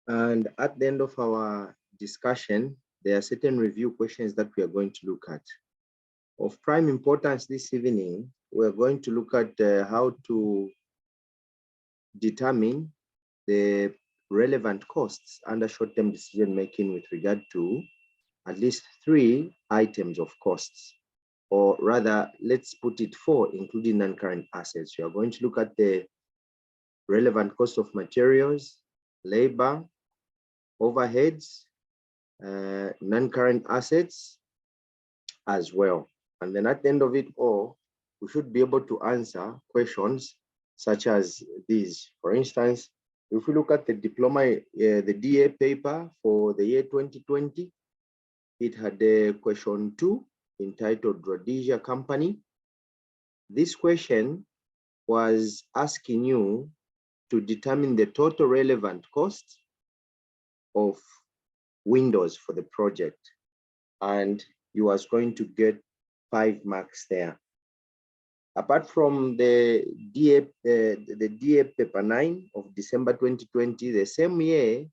And at the end of our discussion, there are certain review questions that we are going to look at. Of prime importance this evening, we're going to look at how to determine the relevant costs under short-term decision making with regard to at least 3 items of costs, or rather, let's put it 4, including non-current assets. We are going to look at the relevant cost of materials, labor, overheads, non-current assets as well. And then at the end of it all, we should be able to answer questions such as these. For instance, if we look at the diploma, the DA paper for the year 2020, it had a question 2 entitled Rhodesia Company. This question was asking you to determine the total relevant cost of windows for the project, and you was going to get 5 marks there. Apart from the DA paper 9 of December 2020, the same year,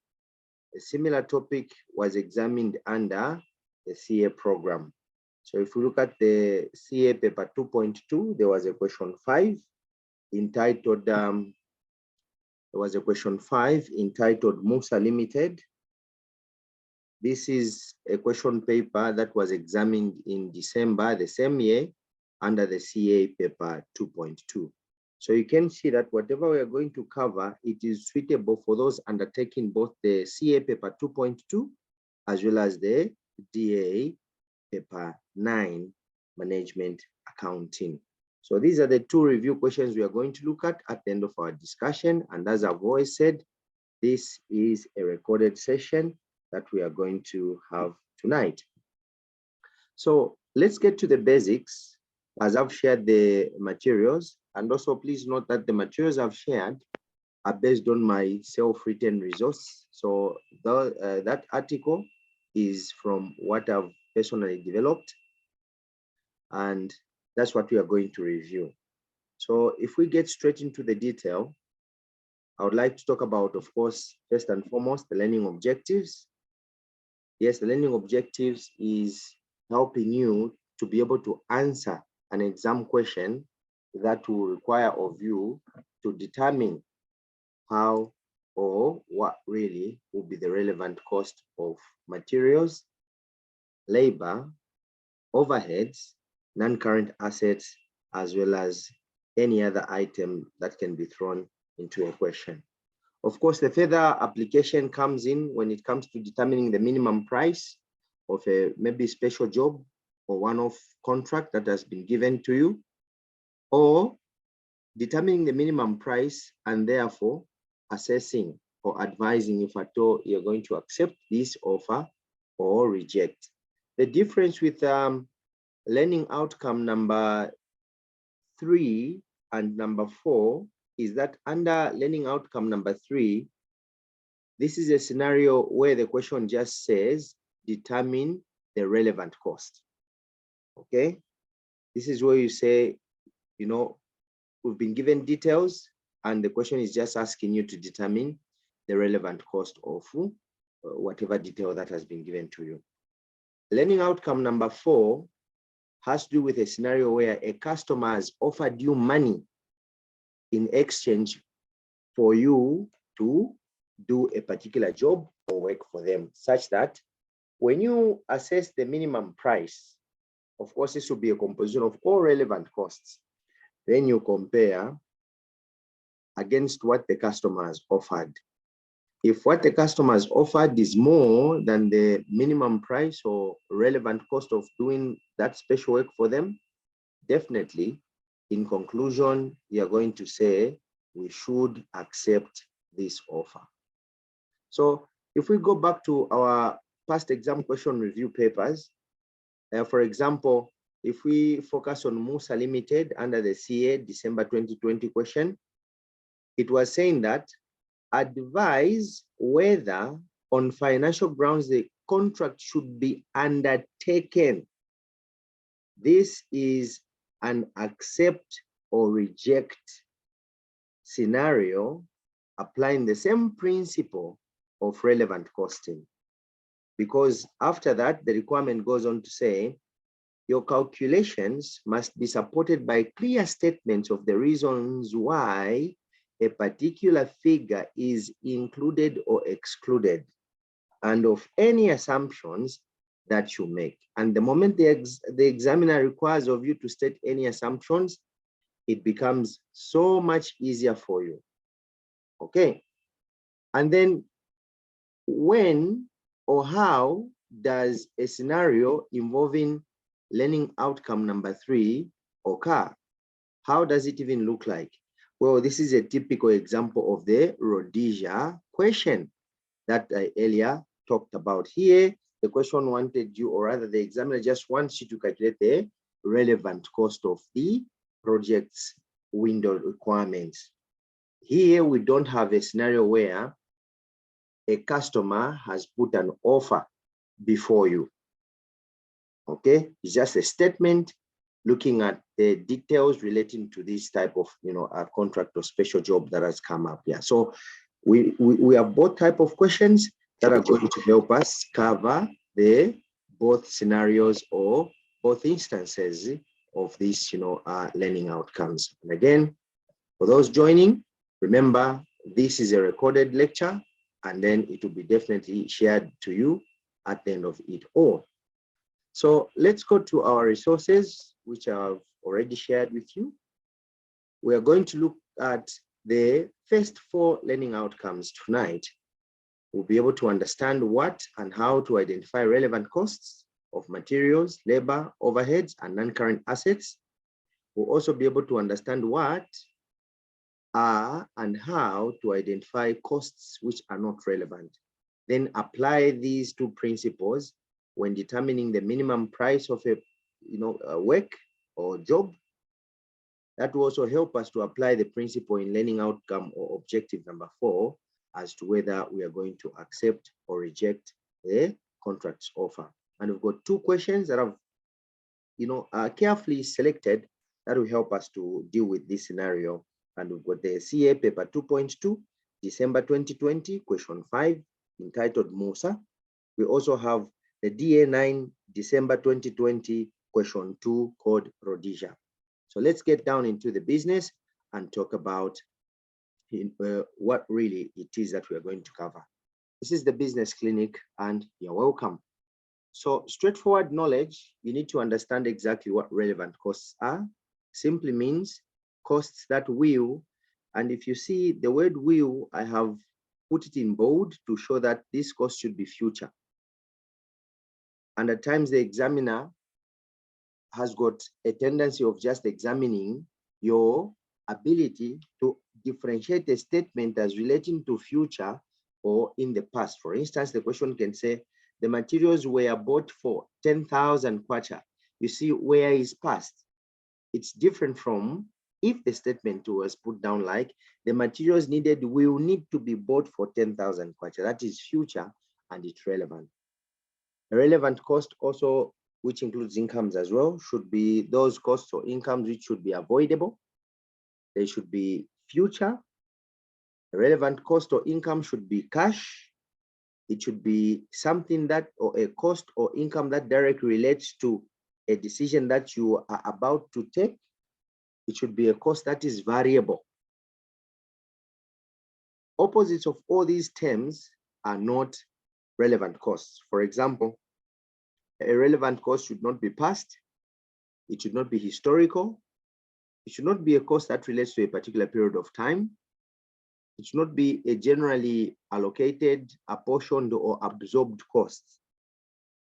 a similar topic was examined under the CA program. So if we look at the CA paper 2.2, there was a question 5 entitled, Musa Limited. This is a question paper that was examined in December the same year under the CA paper 2.2. So you can see that whatever we are going to cover, it is suitable for those undertaking both the CA paper 2.2 as well as the DA paper 9, management accounting. So these are the 2 review questions we are going to look at the end of our discussion. And as I've always said, this is a recorded session that we are going to have tonight. So let's get to the basics, as I've shared the materials. And also please note that the materials I've shared are based on my self-written resource. So that article is from what I've personally developed, and that's what we are going to review. So if we get straight into the detail, I would like to talk about, of course, first and foremost, the learning objectives. Yes, the learning objectives is helping you to be able to answer an exam question that will require of you to determine how or what really will be the relevant cost of materials, labor, overheads, non-current assets, as well as any other item that can be thrown into a question. Of course, the further application comes in when it comes to determining the minimum price of a maybe special job or one-off contract that has been given to you, or determining the minimum price and therefore assessing or advising if at all you're going to accept this offer or reject. The difference with learning outcome number 3 and number 4 is that under learning outcome number 3, this is a scenario where the question just says, determine the relevant cost. Okay, this is where you say, you know, we've been given details and the question is just asking you to determine the relevant cost of whatever detail that has been given to you. Learning outcome number 4 has to do with a scenario where a customer has offered you money in exchange for you to do a particular job or work for them, such that when you assess the minimum price, of course, this will be a composition of all relevant costs. Then you compare against what the customer has offered. If what the customer has offered is more than the minimum price or relevant cost of doing that special work for them, definitely, in conclusion, you are going to say, we should accept this offer. So if we go back to our past exam question review papers, for example, if we focus on Musa Limited under the CA December 2020 question, it was saying that advise whether on financial grounds the contract should be undertaken. This is an accept or reject scenario, applying the same principle of relevant costing. Because after that, the requirement goes on to say, your calculations must be supported by clear statements of the reasons why a particular figure is included or excluded, and of any assumptions that you make. And the moment the examiner requires of you to state any assumptions, it becomes so much easier for you. Okay. And then when or how does a scenario involving learning outcome number 3 occur? How does it even look like? Well, this is a typical example of the Rhodesia question that I earlier talked about. Here, the question wanted you, or rather the examiner just wants you to calculate the relevant cost of the project's window requirements. Here, we don't have a scenario where a customer has put an offer before you. Okay, it's just a statement looking at the details relating to this type of, a contract or special job that has come up here. So we have both type of questions that are going to help us cover the both scenarios or both instances of these, learning outcomes. And again, for those joining, remember, this is a recorded lecture, and then it will be definitely shared to you at the end of it all. So let's go to our resources, which I've already shared with you. We are going to look at the first 4 learning outcomes tonight. We'll be able to understand what and how to identify relevant costs of materials, labor, overheads, and non-current assets. We'll also be able to understand what are and how to identify costs which are not relevant. Then apply these 2 principles when determining the minimum price of a work or job. That will also help us to apply the principle in learning outcome or objective number 4 as to whether we are going to accept or reject a contract's offer. And we've got 2 questions that I've carefully selected that will help us to deal with this scenario. And we've got the CA paper 2.2, December 2020, question 5, entitled Musa. We also have the DA9, December 2020, question 2, called Rhodesia. So let's get down into the business and talk about what really it is that we are going to cover. This is the Business Clinic, and you're welcome. So straightforward knowledge, you need to understand exactly what relevant costs are. Simply means costs that will, and if you see the word will, I have put it in bold to show that this cost should be future. And at times the examiner has got a tendency of just examining your ability to differentiate a statement as relating to future or in the past. For instance, the question can say, the materials were bought for 10,000 kwacha. You see where is past. It's different from if the statement was put down like, the materials needed will need to be bought for 10,000 kwacha. That is future and it's relevant. A relevant cost also, which includes incomes as well, should be those costs or incomes which should be avoidable. They should be future. A relevant cost or income should be cash. It should be something that, or a cost or income that directly relates to a decision that you are about to take. It should be a cost that is variable. Opposites of all these terms are not relevant costs. For example, a relevant cost should not be past. It should not be historical. It should not be a cost that relates to a particular period of time. It should not be a generally allocated, apportioned, or absorbed cost.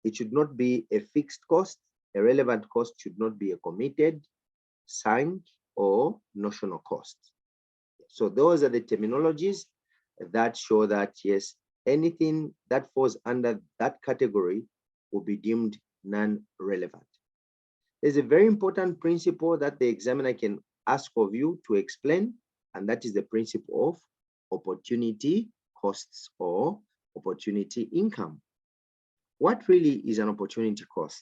It should not be a fixed cost. A relevant cost should not be a committed, signed, or notional cost. So those are the terminologies that show that, yes, anything that falls under that category will be deemed non-relevant. There's a very important principle that the examiner can ask of you to explain, and that is the principle of opportunity costs or opportunity income. What really is an opportunity cost?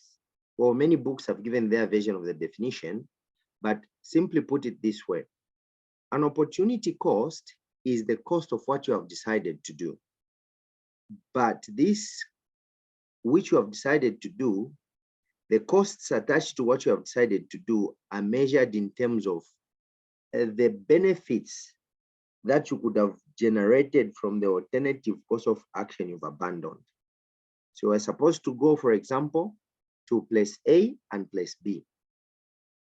Well, many books have given their version of the definition, but simply put it this way. An opportunity cost is the cost of what you have decided to do. But this, which you have decided to do, the costs attached to what you have decided to do are measured in terms of the benefits that you could have generated from the alternative course of action you've abandoned. So we're supposed to go, for example, to place A and place B.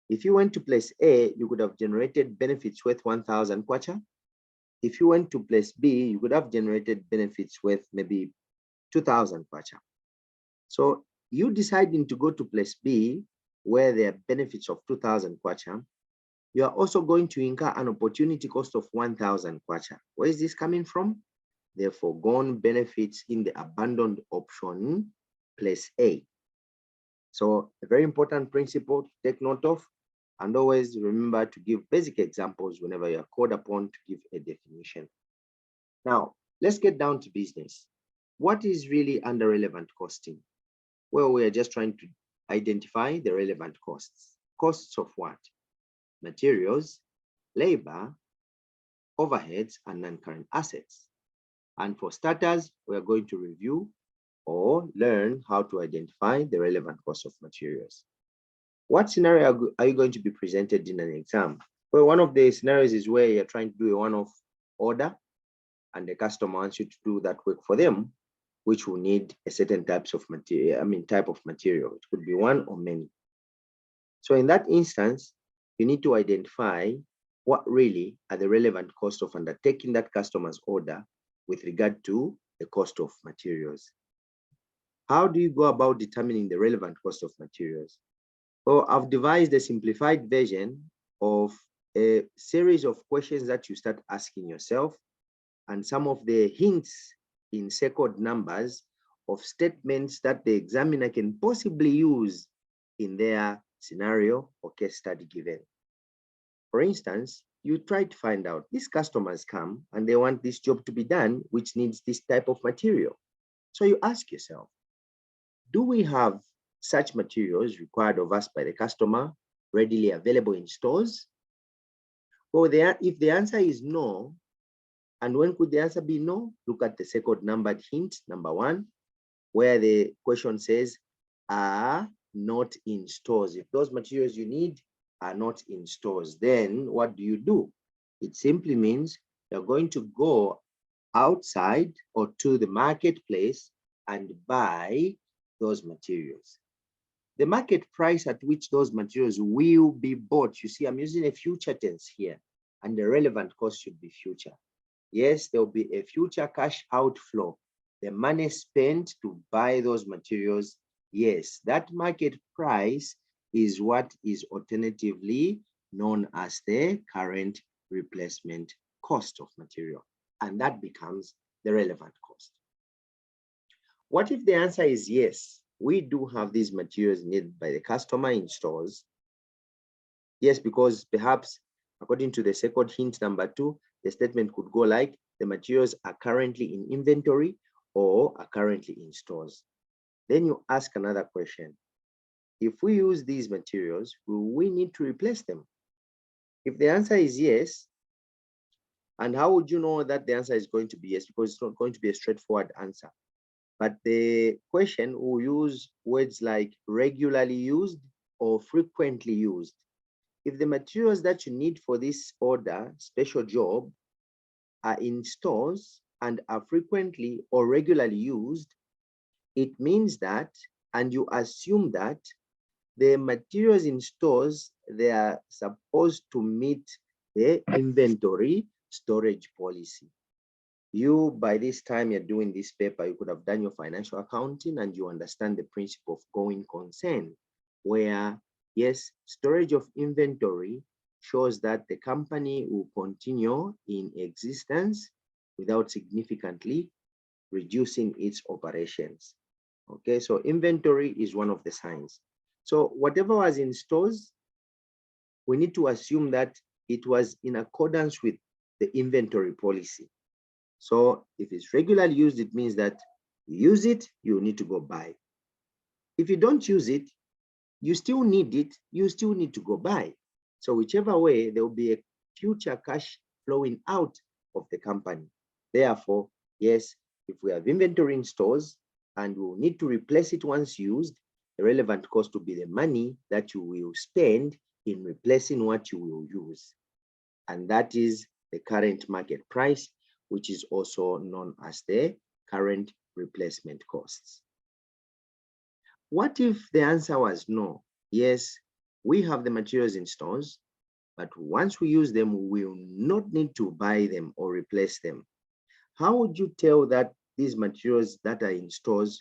If you went to place A, you could have generated benefits worth 1,000 kwacha. If you went to place B, you could have generated benefits worth maybe 2,000 kwacha. So you deciding to go to place B, where there are benefits of 2,000 kwacha, you are also going to incur an opportunity cost of 1,000 kwacha. Where is this coming from? The foregone benefits in the abandoned option, place A. So a very important principle to take note of, and always remember to give basic examples whenever you are called upon to give a definition. Now, let's get down to business. What is really under relevant costing? Well, we are just trying to identify the relevant costs. Costs of what? Materials, labor, overheads, and non-current assets. And for starters, we are going to review or learn how to identify the relevant cost of materials. What scenario are you going to be presented in an exam? Well, one of the scenarios is where you're trying to do a one-off order and the customer wants you to do that work for them, which will need a certain type of material. It could be one or many. So in that instance, you need to identify what really are the relevant costs of undertaking that customer's order with regard to the cost of materials. How do you go about determining the relevant cost of materials? Well, I've devised a simplified version of a series of questions that you start asking yourself, and some of the hints in circled numbers of statements that the examiner can possibly use in their scenario or case study given. For instance, you try to find out, these customers come and they want this job to be done, which needs this type of material. So you ask yourself, do we have such materials required of us by the customer readily available in stores? Well, if the answer is no, and when could the answer be no? Look at the second numbered hint, number 1, where the question says, are not in stores. If those materials you need are not in stores, then what do? It simply means you're going to go outside or to the marketplace and buy those materials. The market price at which those materials will be bought, you see, I'm using a future tense here, and the relevant cost should be future. Yes, there will be a future cash outflow, the money spent to buy those materials. Yes, that market price is what is alternatively known as the current replacement cost of material, and that becomes the relevant cost. What if the answer is yes, we do have these materials needed by the customer in stores? Yes, because perhaps according to the second hint number 2, the statement could go like, the materials are currently in inventory or are currently in stores. Then you ask another question. If we use these materials, will we need to replace them? If the answer is yes, and how would you know that the answer is going to be yes? Because it's not going to be a straightforward answer. But the question will use words like regularly used or frequently used. If the materials that you need for this order, special job, are in stores and are frequently or regularly used, it means that, and you assume that, the materials in stores, they are supposed to meet the inventory storage policy. You, by this time you're doing this paper, you could have done your financial accounting and you understand the principle of going concern, where, yes, storage of inventory shows that the company will continue in existence without significantly reducing its operations. Okay, so inventory is one of the signs. So whatever was in stores, we need to assume that it was in accordance with the inventory policy. So if it's regularly used, it means that you use it, you need to go buy. If you don't use it, you still need it, you still need to go buy. So whichever way, there will be a future cash flowing out of the company. Therefore, yes, If we have inventory in stores and we'll need to replace it once used, the relevant cost will be the money that you will spend in replacing what you will use. And that is the current market price, which is also known as the current replacement costs. What if the answer was no? Yes, we have the materials in stores, but once we use them, we will not need to buy them or replace them. How would you tell that these materials that are in stores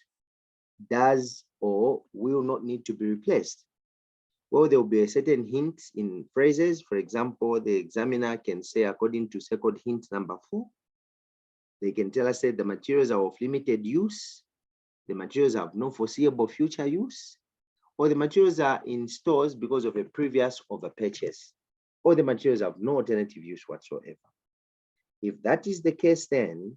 does or will not need to be replaced? Well, there will be a certain hint in phrases. For example, the examiner can say, according to second hint number 4, they can tell us that the materials are of limited use, the materials have no foreseeable future use, or the materials are in stores because of a previous overpurchase, or the materials have no alternative use whatsoever. If that is the case, then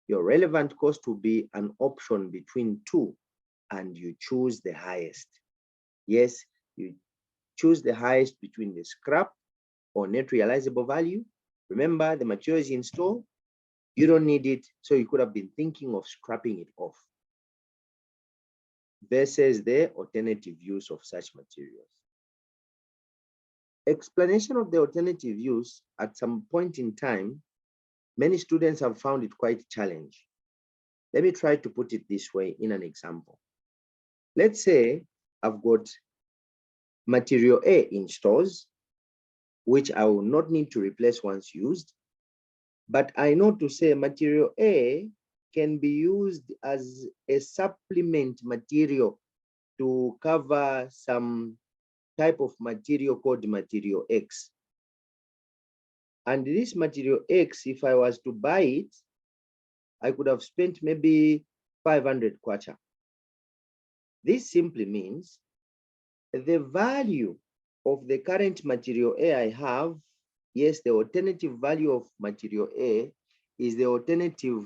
your relevant cost will be an option between 2, and you choose the highest. Yes, you choose the highest between the scrap or net realizable value. Remember, the material is in store, you don't need it, so you could have been thinking of scrapping it off, versus the alternative use of such materials. Explanation of the alternative use at some point in time, many students have found it quite challenging. Let me try to put it this way in an example. Let's say I've got material A in stores, which I will not need to replace once used, but I know to say material A can be used as a supplement material to cover some type of material called material X. And this material X, if I was to buy it, I could have spent maybe 500 kwacha. This simply means the value of the current material A I have, yes, the alternative value of material A is the alternative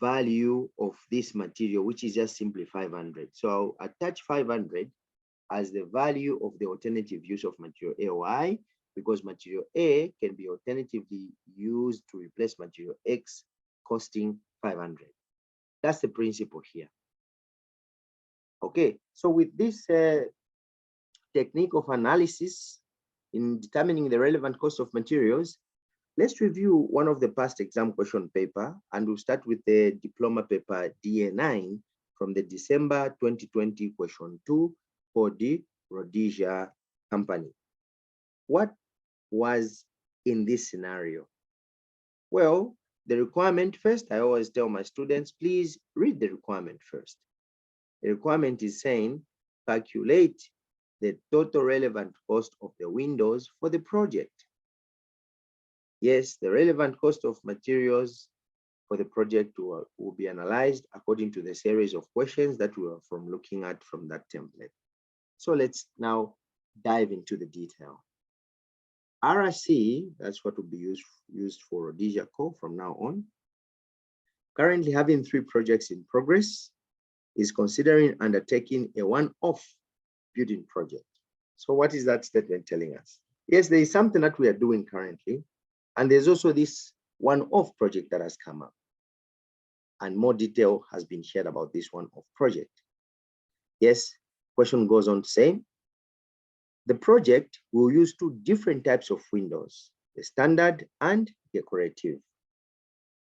value of this material, which is just simply 500. So I'll attach 500 as the value of the alternative use of material A. Why? Because material A can be alternatively used to replace material X, costing 500. That's the principle here. Okay, so with this technique of analysis in determining the relevant cost of materials, let's review one of the past exam question paper, and we'll start with the diploma paper DA9 from the December 2020 question 2 for the Rhodesia company. What was in this scenario? Well, the requirement first, I always tell my students, please read the requirement first. The requirement is saying, calculate the total relevant cost of the windows for the project. Yes, the relevant cost of materials for the project will be analyzed according to the series of questions that we are looking at from that template. So let's now dive into the detail. RRC, that's what will be used for Rhodesia Co from now on, currently having 3 projects in progress, is considering undertaking a one-off building project. So what is that statement telling us? Yes, there is something that we are doing currently, and there's also this one-off project that has come up, and more detail has been shared about this one-off project. Yes, question goes on to say, the project will use 2 different types of windows, the standard and decorative.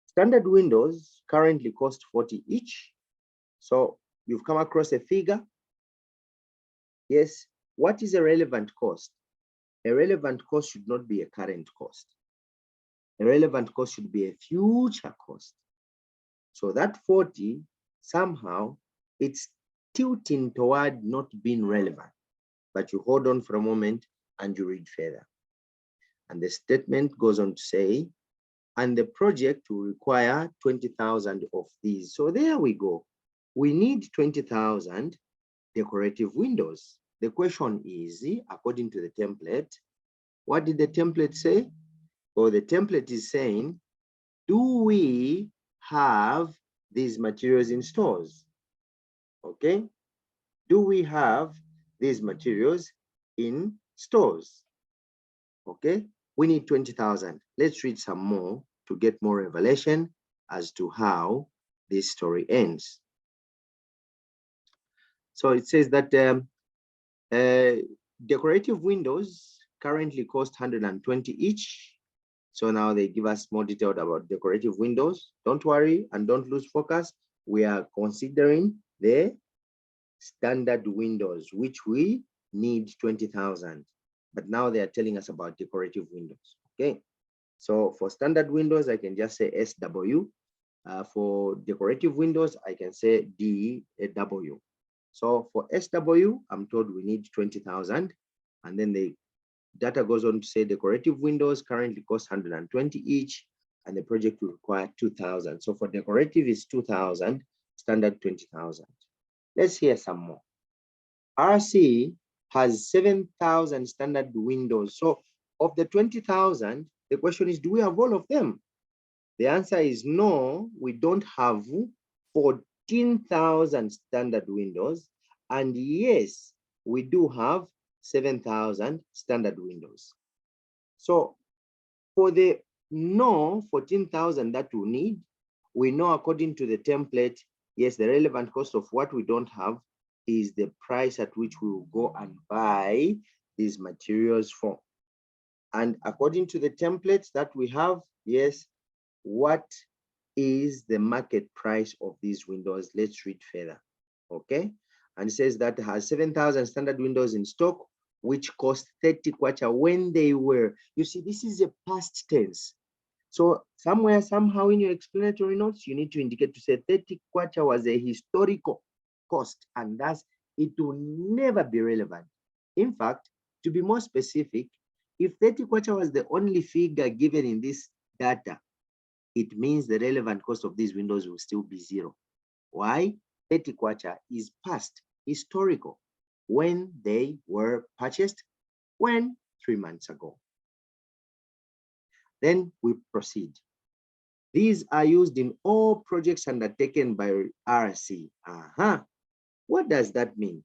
Standard windows currently cost 40 each. So you've come across a figure. Yes, what is a relevant cost? A relevant cost should not be a current cost. A relevant cost should be a future cost. So that 40, somehow, it's tilting toward not being relevant. But you hold on for a moment and you read further. And the statement goes on to say, and the project will require 20,000 of these. So there we go. We need 20,000 decorative windows. The question is, according to the template, what did the template say? Well, the template is saying, do we have these materials in stores? Okay. Do we have these materials in stores? Okay. We need 20,000. Let's read some more to get more revelation as to how this story ends. So it says that decorative windows currently cost 120 each. So now they give us more detail about decorative windows. Don't worry and don't lose focus. We are considering the standard windows, which we need 20,000. But now they are telling us about decorative windows. Okay. So for standard windows, I can just say SW. For decorative windows, I can say DW. So for SW, I'm told we need 20,000. And then the data goes on to say decorative windows currently cost 120 each, and the project will require 2,000. So for decorative is 2,000, standard 20,000. Let's hear some more. RC has 7,000 standard windows. So of the 20,000, the question is, do we have all of them? The answer is no, we don't have 14,000 standard windows. And yes, we do have 7,000 standard windows. So for the no 14,000 that we need, we know according to the template, yes, the relevant cost of what we don't have is the price at which we will go and buy these materials for. And according to the templates that we have, yes, what is the market price of these windows? Let's read further, okay? And it says that it has 7,000 standard windows in stock, which cost 30 kwacha when they were. You see, this is a past tense. So somewhere, somehow in your explanatory notes, you need to indicate to say 30 kwacha was a historical cost, and thus it will never be relevant. In fact, to be more specific, if 30 kwacha was the only figure given in this data, it means the relevant cost of these windows will still be 0. Why? 30 kwacha is past, historical, when they were purchased, when 3 months ago. Then we proceed. These are used in all projects undertaken by RC. What does that mean?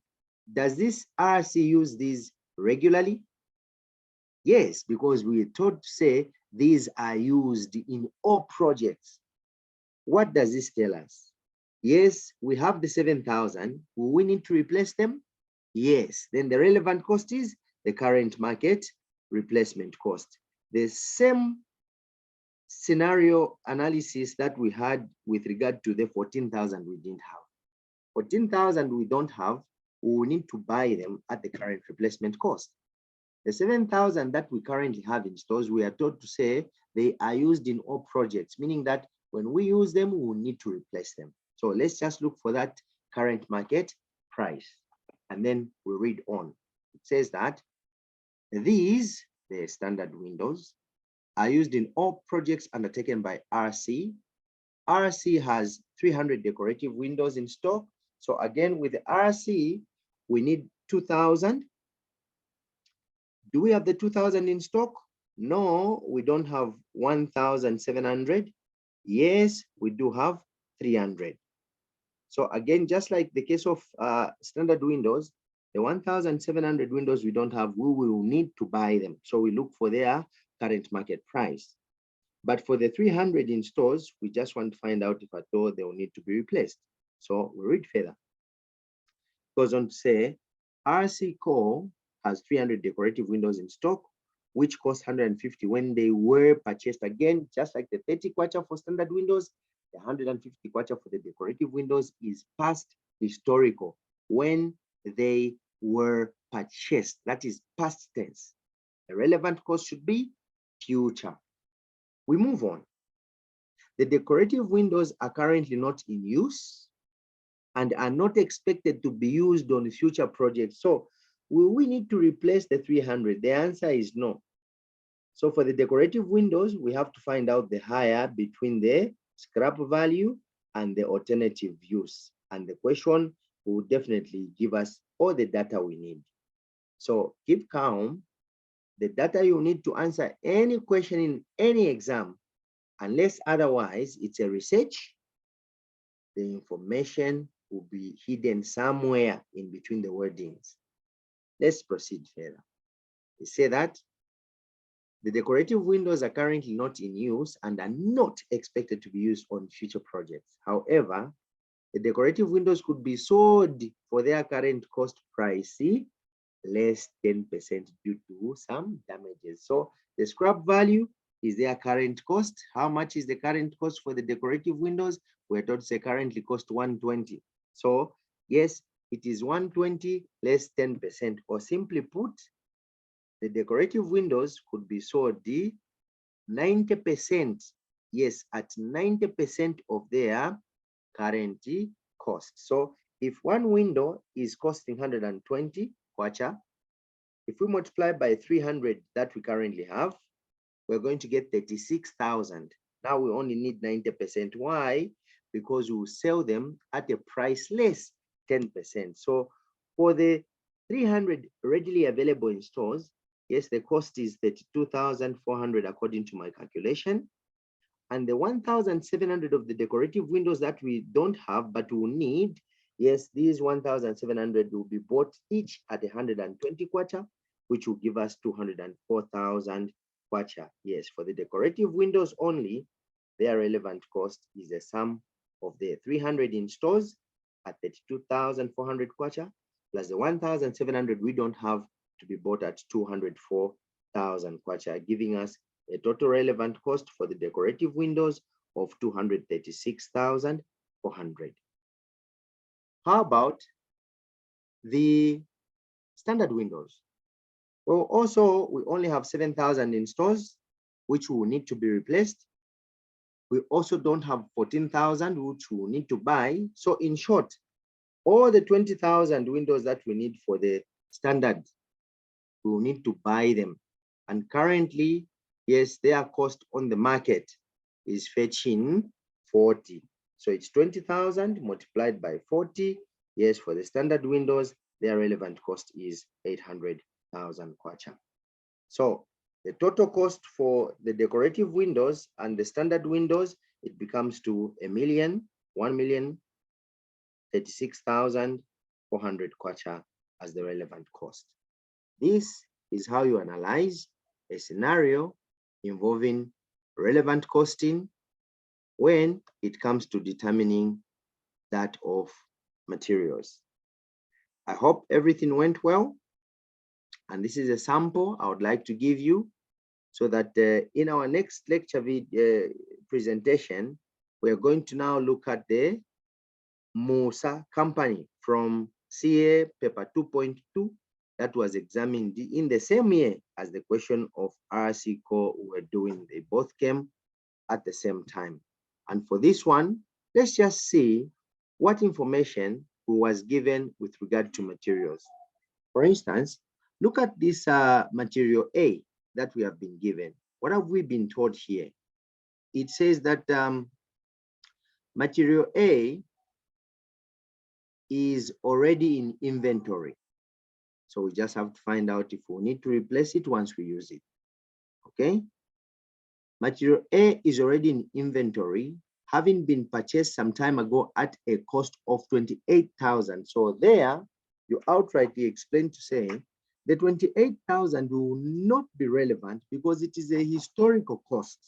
Does this RC use these regularly? Yes, because we are taught to say these are used in all projects. What does this tell us? Yes, we have the 7,000. Will we need to replace them? Yes, then the relevant cost is the current market replacement cost. The same scenario analysis that we had with regard to the 14,000 we didn't have. 14,000 we don't have, we will need to buy them at the current replacement cost. The 7,000 that we currently have in stores, we are told to say they are used in all projects, meaning that when we use them, we will need to replace them. So let's just look for that current market price. And then we read on. It says that these, the standard windows, are used in all projects undertaken by RC. RC has 300 decorative windows in stock. So again, with the RC, we need 2,000. Do we have the 2,000 in stock? No, we don't have 1,700. Yes, we do have 300. So again, just like the case of standard windows, the 1,700 windows we don't have, we will need to buy them. So we look for their current market price. But for the 300 in stores, we just want to find out if at all they will need to be replaced. So we read further. It goes on to say, RC Core has 300 decorative windows in stock, which cost 150 when they were purchased. Again, just like the 30 kwacha for standard windows, the 150 kwacha for the decorative windows is past historical, when they were purchased. That is past tense. The relevant cost should be future. We move on. The decorative windows are currently not in use and are not expected to be used on future projects. So will we need to replace the 300? The answer is no. So for the decorative windows, we have to find out the higher between the scrap value and the alternative use. And the question will definitely give us all the data we need. So keep calm. The data you need to answer any question in any exam, unless otherwise it's a research, the information will be hidden somewhere in between the wordings. Let's proceed further. We say that The decorative windows are currently not in use and are not expected to be used on future projects. However, the decorative windows could be sold for their current cost price, less 10% due to some damages. So the scrap value is their current cost. How much is the current cost for the decorative windows? We're told to currently cost 120. So yes, it is 120 less 10%, or simply put, the decorative windows could be sold 90%, yes, at 90% of their current cost. So if one window is costing 120 kwacha, if we multiply by 300 that we currently have, we're going to get 36,000. Now we only need 90%. Why? Because we will sell them at a price less 10%. So for the 300 readily available in stores, yes, the cost is 32,400 according to my calculation. And the 1,700 of the decorative windows that we don't have but will need, yes, these 1,700 will be bought each at 120 kwacha, which will give us 204,000 kwacha. Yes, for the decorative windows only, their relevant cost is the sum of the 300 in stores at 32,400 kwacha plus the 1,700 we don't have to be bought at 204,000 kwacha, giving us a total relevant cost for the decorative windows of 236,400. How about the standard windows? Well, also, we only have 7,000 in stores, which will need to be replaced. We also don't have 14,000, which we will need to buy. So in short, all the 20,000 windows that we need for the standard, we will need to buy them. And currently, yes, their cost on the market is fetching 40. So it's 20,000 multiplied by 40. Yes, for the standard windows, their relevant cost is 800,000 kwacha. So the total cost for the decorative windows and the standard windows, it becomes to 1,036,400 kwacha as the relevant cost. This is how you analyze a scenario involving relevant costing when it comes to determining that of materials. I hope everything went well. And this is a sample I would like to give you so that in our next lecture presentation, we are going to now look at the Musa company from CA paper 2.2 that was examined in the same year as the question of RC core we were doing. They both came at the same time. And for this one, let's just see what information was given with regard to materials. For instance, look at this material A that we have been given. What have we been told here? It says that material A is already in inventory. So we just have to find out if we need to replace it once we use it. Okay. Material A is already in inventory, having been purchased some time ago at a cost of 28,000. So there, you outrightly explain to say the 28,000 will not be relevant because it is a historical cost.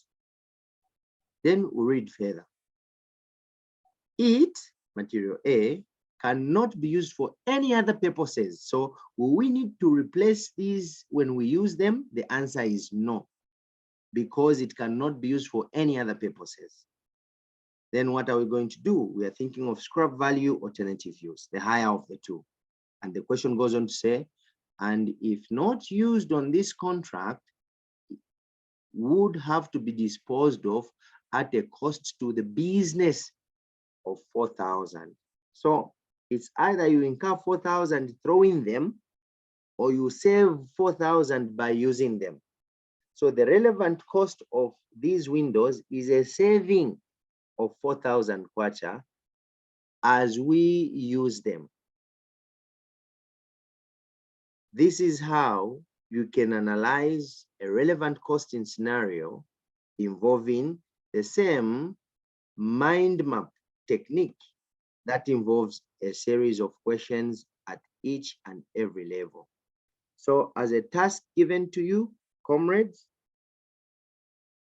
Then we read further. It, material A, cannot be used for any other purposes. So will we need to replace these when we use them? The answer is no, because it cannot be used for any other purposes. Then what are we going to do? We are thinking of scrap value alternative use, the higher of the two. And the question goes on to say, and if not used on this contract, would have to be disposed of at a cost to the business of 4,000. So it's either you incur 4,000 throwing them, or you save 4,000 by using them. So the relevant cost of these windows is a saving of 4,000 kwacha as we use them. This is how you can analyze a relevant costing scenario involving the same mind map technique that involves a series of questions at each and every level. So as a task given to you, comrades,